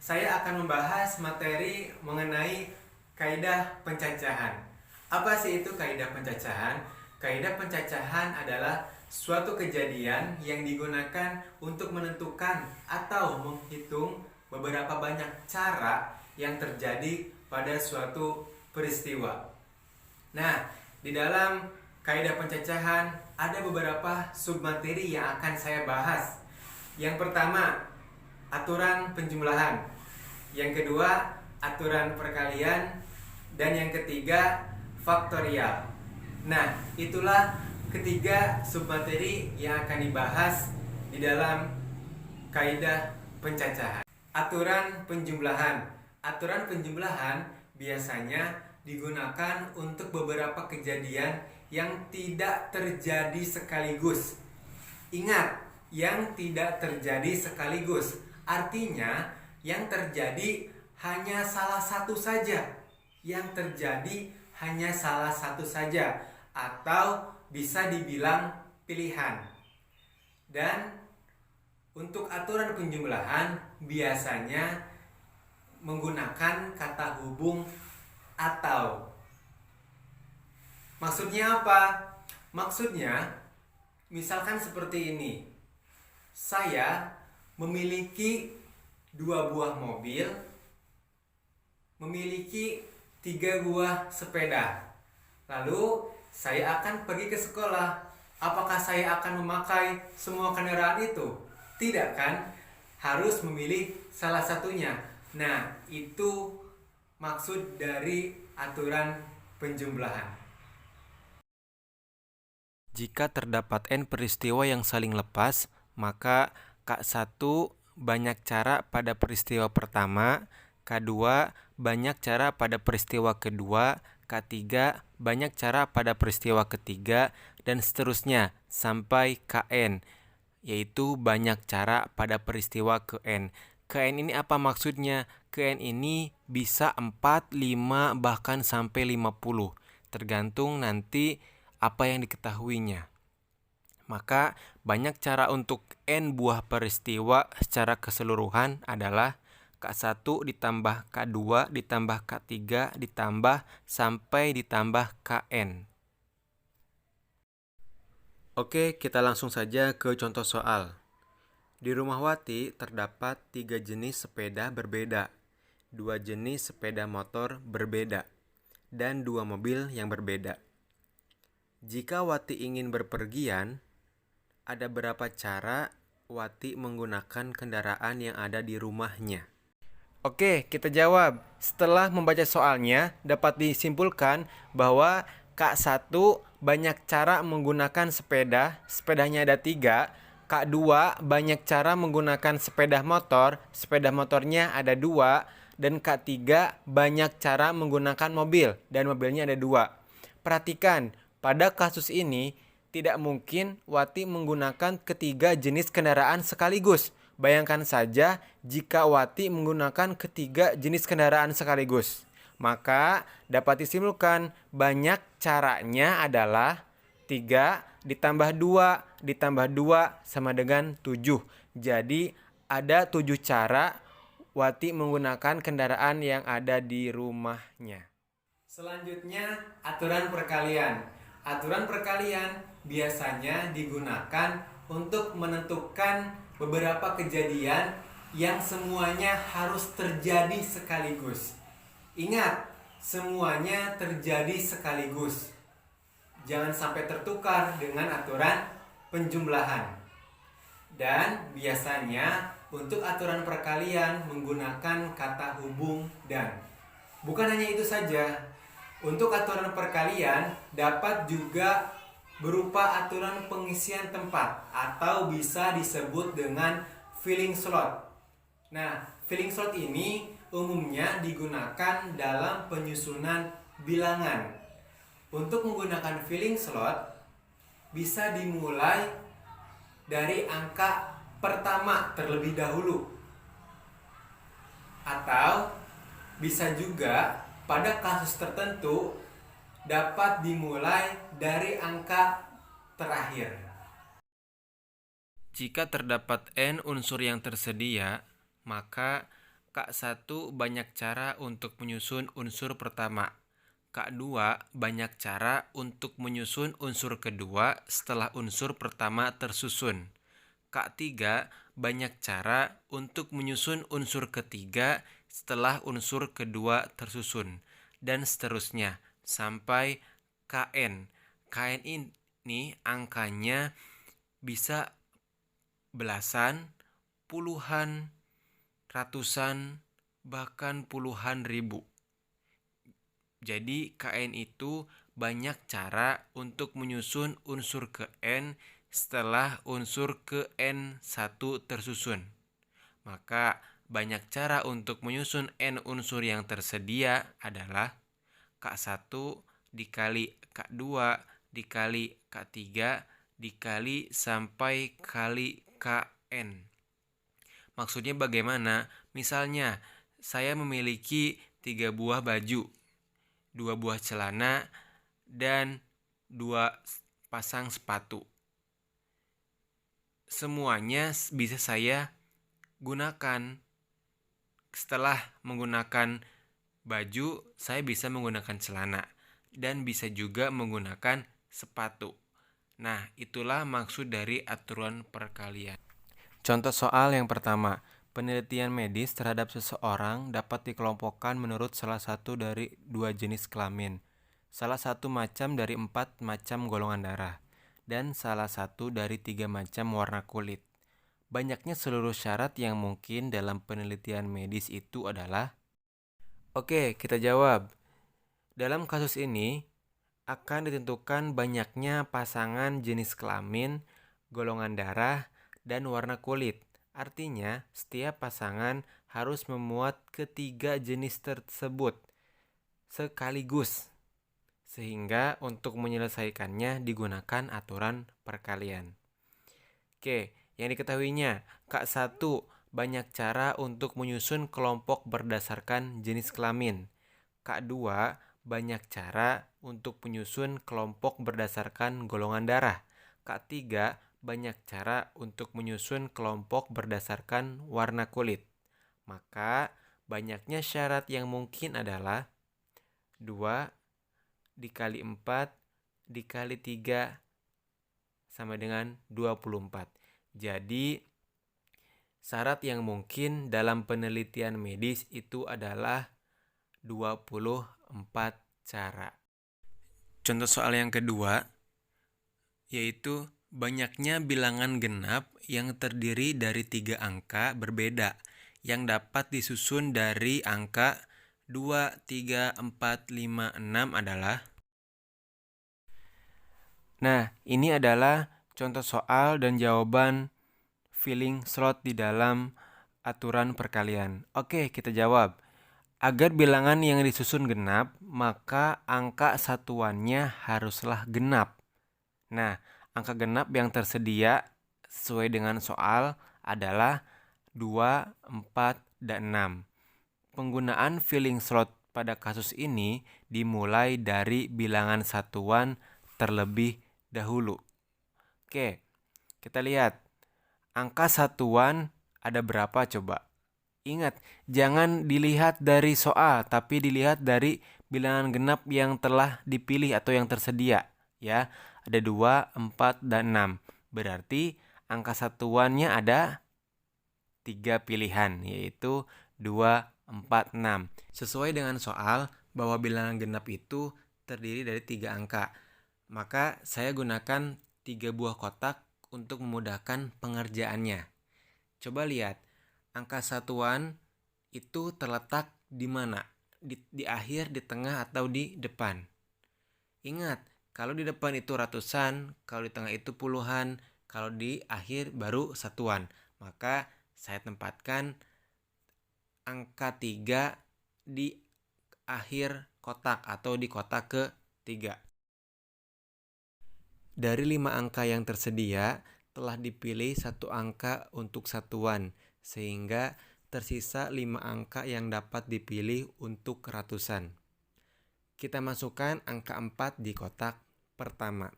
saya akan membahas materi mengenai kaidah pencacahan. Apa sih itu kaidah pencacahan? Kaidah pencacahan adalah suatu kejadian yang digunakan untuk menentukan atau menghitung beberapa banyak cara yang terjadi pada suatu peristiwa. Nah, di dalam kaidah pencacahan ada beberapa submateri yang akan saya bahas. Yang pertama, aturan penjumlahan. Yang kedua, aturan perkalian. Dan yang ketiga, faktorial. Nah, itulah ketiga submateri yang akan dibahas di dalam kaidah pencacahan. Aturan penjumlahan. Aturan penjumlahan biasanya digunakan untuk beberapa kejadian yang tidak terjadi sekaligus. Ingat, yang tidak terjadi sekaligus. Artinya, yang terjadi hanya salah satu saja. Yang terjadi hanya salah satu saja. Atau bisa dibilang pilihan. Dan untuk aturan penjumlahan biasanya menggunakan kata hubung atau. Maksudnya apa? Maksudnya misalkan seperti ini. Saya memiliki 2 buah mobil, memiliki 3 buah sepeda. Lalu saya akan pergi ke sekolah. Apakah saya akan memakai semua kendaraan itu? Tidak kan? Harus memilih salah satunya. Nah, itu maksud dari aturan penjumlahan. Jika terdapat N peristiwa yang saling lepas, maka K1 banyak cara pada peristiwa pertama, K2 banyak cara pada peristiwa kedua, K3 banyak cara pada peristiwa ketiga, dan seterusnya sampai Kn, yaitu banyak cara pada peristiwa Kn. Kn ini apa maksudnya? Kn ini bisa 4, 5, bahkan sampai 50, tergantung nanti apa yang diketahuinya. Maka banyak cara untuk N buah peristiwa secara keseluruhan adalah K1 ditambah K2 ditambah K3 ditambah sampai ditambah Kn. Oke, kita langsung saja ke contoh soal. Di rumah Wati terdapat 3 jenis sepeda berbeda, 2 jenis sepeda motor berbeda, dan 2 mobil yang berbeda. Jika Wati ingin berpergian, ada berapa cara Wati menggunakan kendaraan yang ada di rumahnya? Oke, kita jawab. Setelah membaca soalnya, dapat disimpulkan bahwa K1 banyak cara menggunakan sepeda, sepedanya ada 3. K2 banyak cara menggunakan sepeda motornya ada 2. Dan K3 banyak cara menggunakan mobil, dan mobilnya ada 2. Perhatikan, pada kasus ini tidak mungkin Wati menggunakan ketiga jenis kendaraan sekaligus. Bayangkan saja jika Wati menggunakan ketiga jenis kendaraan sekaligus. Maka dapat disimpulkan banyak caranya adalah 3 ditambah 2 ditambah 2 sama dengan 7. Jadi ada 7 cara Wati menggunakan kendaraan yang ada di rumahnya. Selanjutnya, aturan perkalian. Aturan perkalian biasanya digunakan untuk menentukan beberapa kejadian yang semuanya harus terjadi sekaligus. Ingat, semuanya terjadi sekaligus. Jangan sampai tertukar dengan aturan penjumlahan. Dan biasanya untuk aturan perkalian menggunakan kata hubung dan. Bukan hanya itu saja. Untuk aturan perkalian dapat juga berupa aturan pengisian tempat atau bisa disebut dengan filling slot. Nah, filling slot ini umumnya digunakan dalam penyusunan bilangan. Untuk menggunakan filling slot bisa dimulai dari angka pertama terlebih dahulu. Atau bisa juga pada kasus tertentu dapat dimulai dari angka terakhir. Jika terdapat N unsur yang tersedia, maka K1 banyak cara untuk menyusun unsur pertama. K2 banyak cara untuk menyusun unsur kedua setelah unsur pertama tersusun. K3 banyak cara untuk menyusun unsur ketiga setelah unsur kedua tersusun. Dan seterusnya sampai Kn. Kn ini angkanya bisa belasan, puluhan, ratusan, bahkan puluhan ribu. Jadi Kn itu banyak cara untuk menyusun unsur ke N setelah unsur ke N1 tersusun. Maka banyak cara untuk menyusun N unsur yang tersedia adalah K1 dikali K2 dikali K3 dikali sampai kali Kn. Maksudnya bagaimana? Misalnya, saya memiliki 3 buah baju, 2 buah celana, dan 2 pasang sepatu. Semuanya bisa saya gunakan. Setelah menggunakan baju, saya bisa menggunakan celana dan bisa juga menggunakan sepatu. Nah, itulah maksud dari aturan perkalian. Contoh soal yang pertama, penelitian medis terhadap seseorang dapat dikelompokkan menurut salah satu dari 2 jenis kelamin, salah satu macam dari 4 macam golongan darah, dan salah satu dari 3 macam warna kulit. Banyaknya seluruh syarat yang mungkin dalam penelitian medis itu adalah. Oke, kita jawab. Dalam kasus ini, akan ditentukan banyaknya pasangan jenis kelamin, golongan darah, dan warna kulit. Artinya, setiap pasangan harus memuat ketiga jenis tersebut sekaligus. Sehingga untuk menyelesaikannya digunakan aturan perkalian. Oke, yang diketahuinya, K1 banyak cara untuk menyusun kelompok berdasarkan jenis kelamin. K2 banyak cara untuk menyusun kelompok berdasarkan golongan darah. K3 banyak cara untuk menyusun kelompok berdasarkan warna kulit. Maka banyaknya syarat yang mungkin adalah 2 dikali 4 dikali 3 sama dengan 24. Jadi syarat yang mungkin dalam penelitian medis itu adalah 24 cara. Contoh soal yang kedua, yaitu banyaknya bilangan genap yang terdiri dari 3 angka berbeda yang dapat disusun dari angka 2, 3, 4, 5, 6 adalah. Nah, ini adalah contoh soal dan jawaban filling slot di dalam aturan perkalian. Oke, kita jawab. Agar bilangan yang disusun genap, maka angka satuannya haruslah genap. Nah, angka genap yang tersedia sesuai dengan soal adalah 2, 4, dan 6. Penggunaan filling slot pada kasus ini dimulai dari bilangan satuan terlebih dahulu. Oke, kita lihat. Angka satuan ada berapa coba? Ingat, jangan dilihat dari soal, tapi dilihat dari bilangan genap yang telah dipilih atau yang tersedia. Ya, ada 2, 4, dan 6. Berarti angka satuannya ada 3 pilihan, yaitu 2, 4, 6. Sesuai dengan soal bahwa bilangan genap itu terdiri dari 3 angka. Maka saya gunakan 3 buah kotak untuk memudahkan pengerjaannya. Coba lihat, angka satuan itu terletak di mana? Di akhir, di tengah, atau di depan? Ingat, kalau di depan itu ratusan, kalau di tengah itu puluhan, kalau di akhir baru satuan. Maka saya tempatkan angka 3 di akhir kotak atau di kotak ke-3. Dari 5 angka yang tersedia, telah dipilih 1 angka untuk satuan, sehingga tersisa 5 angka yang dapat dipilih untuk ratusan. Kita masukkan angka 4 di kotak pertama.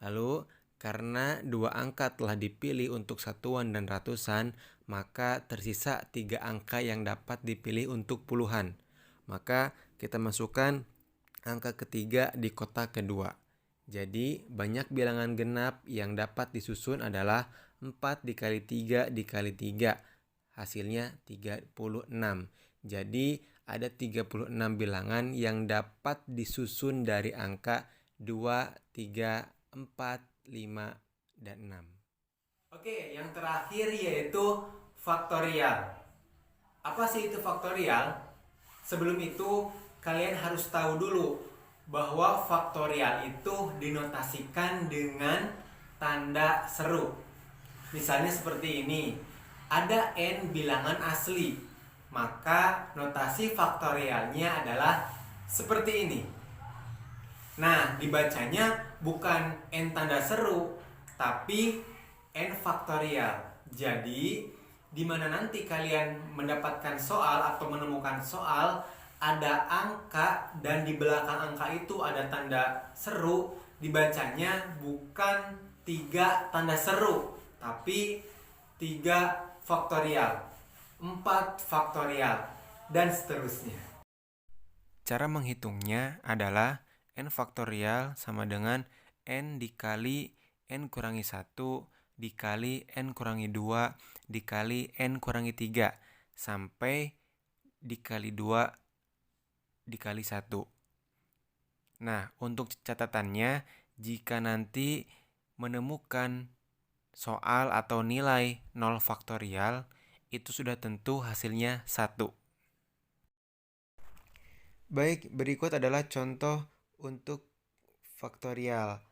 Lalu, karena 2 angka telah dipilih untuk satuan dan ratusan, maka tersisa 3 angka yang dapat dipilih untuk puluhan. Maka kita masukkan angka ketiga di kotak kedua. Jadi banyak bilangan genap yang dapat disusun adalah 4 dikali 3 dikali 3. Hasilnya 36. Jadi ada 36 bilangan yang dapat disusun dari angka 2, 3, 4, 5, dan 6. Oke, yang terakhir yaitu faktorial. Apa sih itu faktorial? Sebelum itu, kalian harus tahu dulu bahwa faktorial itu dinotasikan dengan tanda seru. Misalnya seperti ini, ada n bilangan asli, maka notasi faktorialnya adalah seperti ini. Nah, dibacanya bukan n tanda seru, tapi n faktorial. Jadi, di mana nanti kalian mendapatkan soal atau menemukan soal, ada angka dan di belakang angka itu ada tanda seru, dibacanya bukan 3 tanda seru, tapi 3 faktorial, 4 faktorial, dan seterusnya. Cara menghitungnya adalah n faktorial sama dengan n dikali n kurangi 1 dikali n kurangi 2 dikali n kurangi 3 sampai dikali 2 dikali 1. Nah, untuk catatannya, jika nanti menemukan soal atau nilai 0 faktorial, itu sudah tentu hasilnya 1. Baik, berikut adalah contoh untuk faktorial.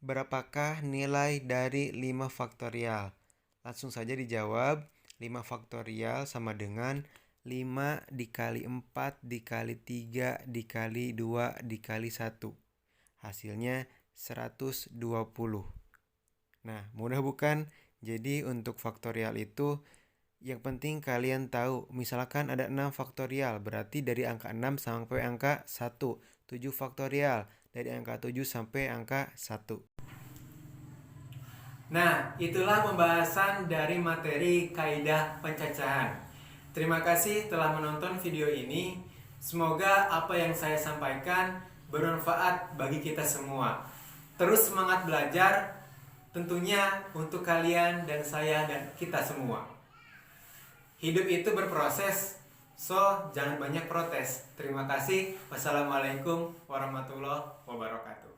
Berapakah nilai dari 5 faktorial? Langsung saja dijawab. 5 faktorial sama dengan 5 dikali 4 dikali 3 dikali 2 dikali 1. Hasilnya 120. Nah, mudah bukan? Jadi untuk faktorial itu yang penting kalian tahu, misalkan ada 6 faktorial, berarti dari angka 6 sampai angka 1. 7 faktorial, dari angka 7 sampai angka 1. Nah, itulah pembahasan dari materi kaidah pencacahan. Terima kasih telah menonton video ini. Semoga apa yang saya sampaikan bermanfaat bagi kita semua. Terus semangat belajar, tentunya untuk kalian dan saya dan kita semua. Hidup itu berproses, so jangan banyak protes. Terima kasih. Wassalamualaikum warahmatullahi wabarakatuh.